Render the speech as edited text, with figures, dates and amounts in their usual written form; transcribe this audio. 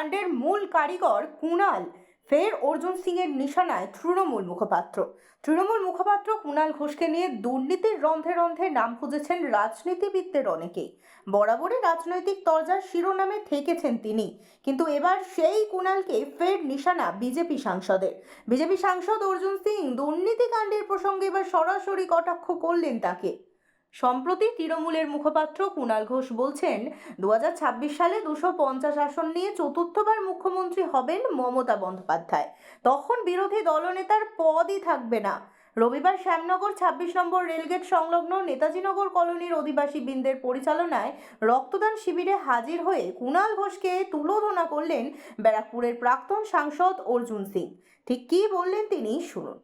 কাণ্ডের মূল কারিগর কুণাল ফের অর্জুন সিং এর নিশানায় তৃণমূল মুখপাত্র কুণাল ঘোষকে নিয়ে দুর্নীতির রন্ধে রন্ধে নাম খুঁজেছেন রাজনীতিবিদদের অনেকেই। বরাবরই রাজনৈতিক তরজার শিরোনামে থেকেছেন তিনি, কিন্তু এবার সেই কুণালকে ফের নিশানা বিজেপি সাংসদ অর্জুন সিং দুর্নীতি কাণ্ডের প্রসঙ্গে এবার সরাসরি কটাক্ষ করলেন তাকে। সম্প্রতি তৃণমূলের মুখপাত্র কুণাল ঘোষ বলছেন, 2026 সালে 250 আসন নিয়ে চতুর্থবার মুখ্যমন্ত্রী হবেন মমতা বন্দ্যোপাধ্যায়। তখন বিরোধী দলনেতার পদই থাকবে না। রবিবার শ্যামনগর 26 নম্বর রেলগেট সংলগ্ন নেতাজিনগর কলোনির অধিবাসী বৃন্দের পরিচালনায় রক্তদান শিবিরে হাজির হয়ে কুণাল ঘোষকে তুলোধনা করলেন ব্যারাকপুরের প্রাক্তন সাংসদ অর্জুন সিং। ঠিক কী বললেন তিনি, শুনুন।